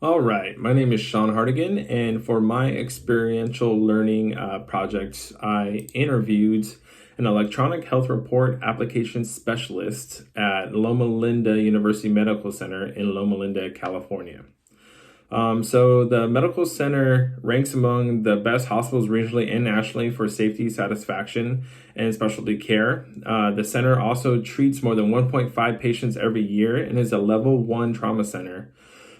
All right, my name is Sean Hardigan, and for my experiential learning project, I interviewed an electronic health report application specialist at Loma Linda University Medical Center in Loma Linda, California. So the medical center ranks among the best hospitals regionally and nationally for safety, satisfaction, and specialty care. The center also treats more than 1.5 patients every year and is a level 1 trauma center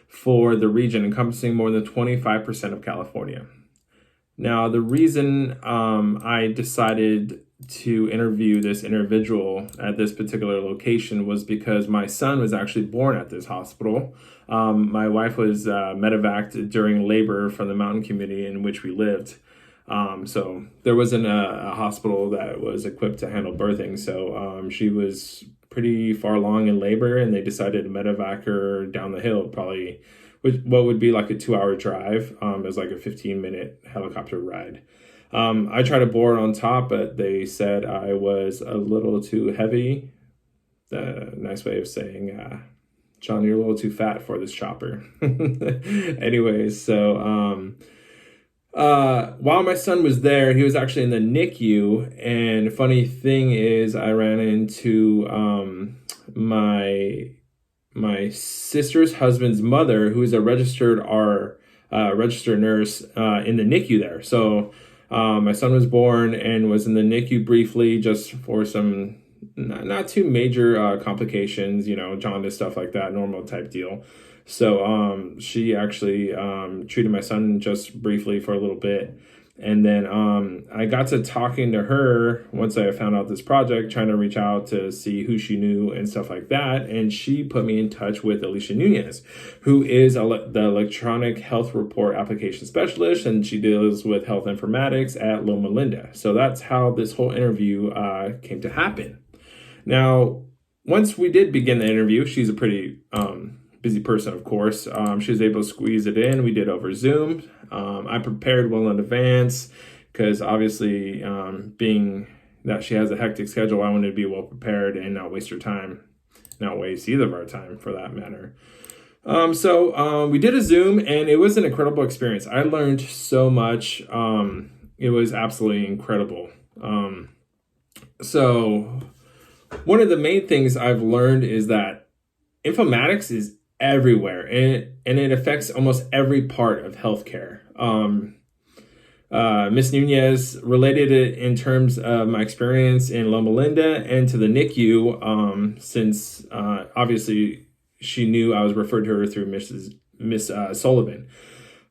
for the region, encompassing more than 25% of California. Now, the reason I decided to interview this individual at this particular location was because my son was actually born at this hospital. My wife was medevaced during labor from the mountain community in which we lived. So there wasn't a hospital that was equipped to handle birthing. So she was pretty far along in labor, and they decided to medevac her down the hill, probably what would be like a 2-hour drive. It was like a 15-minute helicopter ride. I tried to board on top, but they said I was a little too heavy. Nice way of saying, John, you're a little too fat for this chopper. Anyways, so while my son was there, he was actually in the NICU. And funny thing is, I ran into my sister's husband's mother, who is a registered nurse in the NICU there. So my son was born and was in the NICU briefly, just for some not too major complications, jaundice, stuff like that, normal type deal. So she actually treated my son just briefly for a little bit. And then I got to talking to her once I found out this project, trying to reach out to see who she knew and stuff like that. And she put me in touch with Alicia Nunez, who is the electronic health report application specialist, and she deals with health informatics at Loma Linda. So that's how this whole interview came to happen. Now, once we did begin the interview, she's a pretty busy person, of course. She was able to squeeze it in. We did over Zoom. I prepared well in advance because obviously being that she has a hectic schedule, I wanted to be well prepared and not waste her time, not waste either of our time for that matter. So we did a Zoom, and it was an incredible experience. I learned so much. It was absolutely incredible. So one of the main things I've learned is that informatics is everywhere, and it affects almost every part of healthcare. Miss Nunez related it in terms of my experience in Loma Linda and to the NICU, since obviously she knew I was referred to her through Miss Sullivan.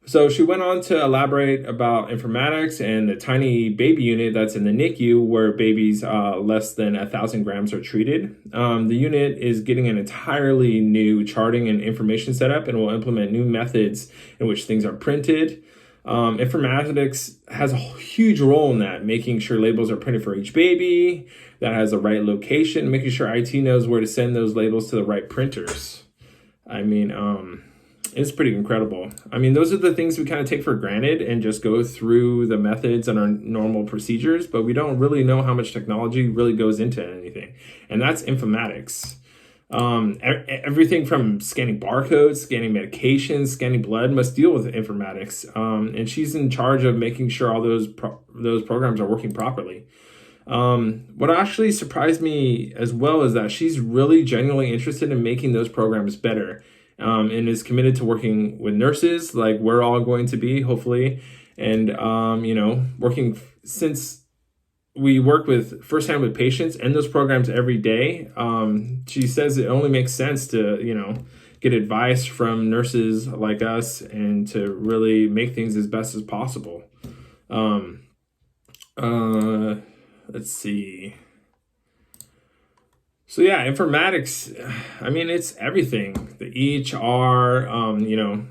So she went on to elaborate about informatics and the tiny baby unit that's in the NICU, where babies less than 1,000 grams are treated. The unit is getting an entirely new charting and information setup, and will implement new methods in which things are printed. Informatics has a huge role in that, making sure labels are printed for each baby that has the right location, making sure IT knows where to send those labels to the right printers. I mean, it's pretty incredible. I mean, those are the things we kind of take for granted and just go through the methods and our normal procedures, but we don't really know how much technology really goes into anything. And that's informatics. Everything from scanning barcodes, scanning medications, scanning blood must deal with informatics. And she's in charge of making sure all those programs are working properly. What actually surprised me as well is that she's really genuinely interested in making those programs better. And is committed to working with nurses like we're all going to be, hopefully. And, working since we work with firsthand with patients and those programs every day. She says it only makes sense to, get advice from nurses like us and to really make things as best as possible. Let's see. So yeah, informatics, I mean, it's everything. The EHR,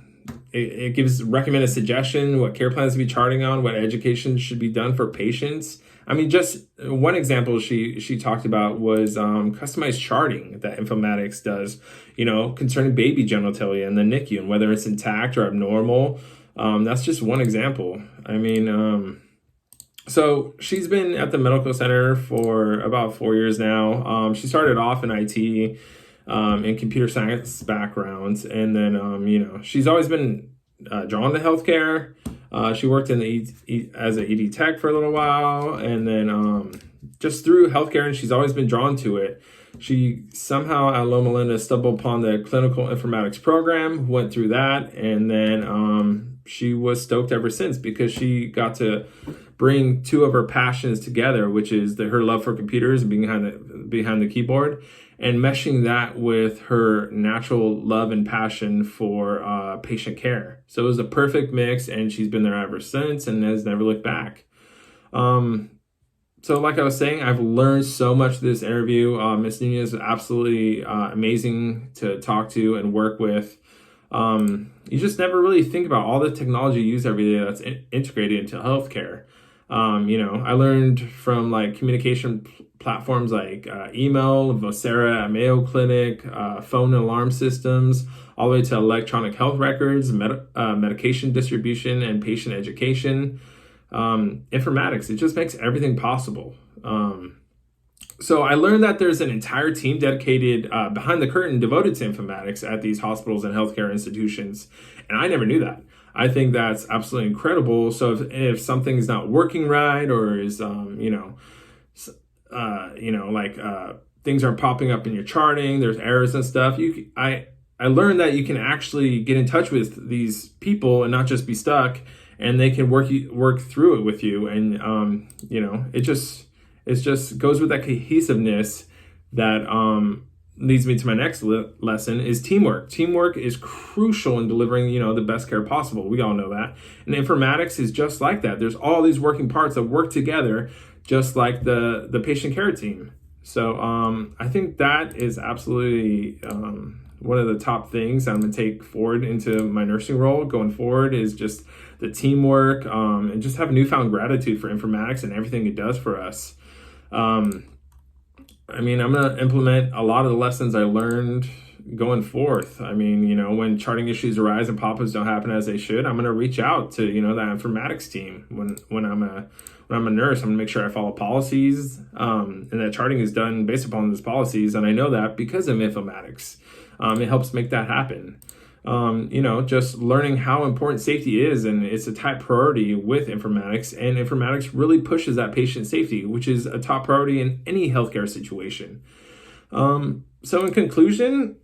it gives recommended suggestion, what care plans to be charting on, what education should be done for patients. I mean, just one example she talked about was customized charting that informatics does, concerning baby genitalia in the NICU and whether it's intact or abnormal. That's just one example. I mean, so she's been at the medical center for about 4 years now. She started off in IT, and computer science backgrounds. And then, you know, she's always been drawn to healthcare. She worked in the as an ED tech for a little while, and then just through healthcare, and she's always been drawn to it. She somehow at Loma Linda stumbled upon the clinical informatics program, went through that, and then she was stoked ever since because she got to bring two of her passions together, which is her love for computers and being behind the keyboard, and meshing that with her natural love and passion for patient care. So it was a perfect mix, and she's been there ever since and has never looked back. So like I was saying, I've learned so much this interview. Ms. Nunez is absolutely amazing to talk to and work with. You just never really think about all the technology used every day that's integrated into healthcare. You know, I learned from like communication platforms like email, Vocera at Mayo Clinic, phone and alarm systems, all the way to electronic health records, medication distribution, and patient education. Informatics, it just makes everything possible. So I learned that there's an entire team dedicated behind the curtain devoted to informatics at these hospitals and healthcare institutions. And I never knew that. I think that's absolutely incredible. So if something's not working right, or is, things aren't popping up in your charting, there's errors and stuff, I learned that you can actually get in touch with these people and not just be stuck, and they can work through it with you. And, it just goes with that cohesiveness that leads me to my next lesson is teamwork. Teamwork is crucial in delivering, the best care possible. We all know that. And informatics is just like that. There's all these working parts that work together, just like the patient care team. So I think that is absolutely one of the top things I'm going to take forward into my nursing role going forward, is just the teamwork, and just have newfound gratitude for informatics and everything it does for us. I'm going to implement a lot of the lessons I learned going forth. When charting issues arise and pop-ups don't happen as they should, I'm going to reach out to, that informatics team. When I'm a nurse, I'm going to make sure I follow policies, and that charting is done based upon those policies. And I know that because of informatics. It helps make that happen. Just learning how important safety is, and it's a top priority with informatics, and informatics really pushes that patient safety, which is a top priority in any healthcare situation. So in conclusion,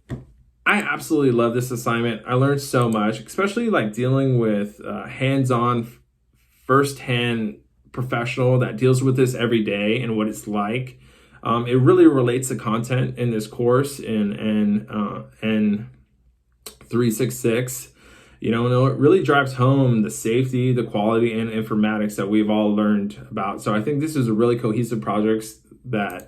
I absolutely love this assignment. I learned so much, especially like dealing with hands-on, firsthand professional that deals with this every day and what it's like. It really relates to content in this course and N366, and it really drives home the safety, the quality, and informatics that we've all learned about. So I think this is a really cohesive project that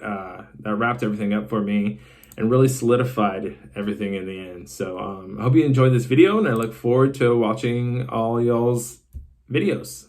wrapped everything up for me and really solidified everything in the end. So I hope you enjoyed this video, and I look forward to watching all y'all's videos.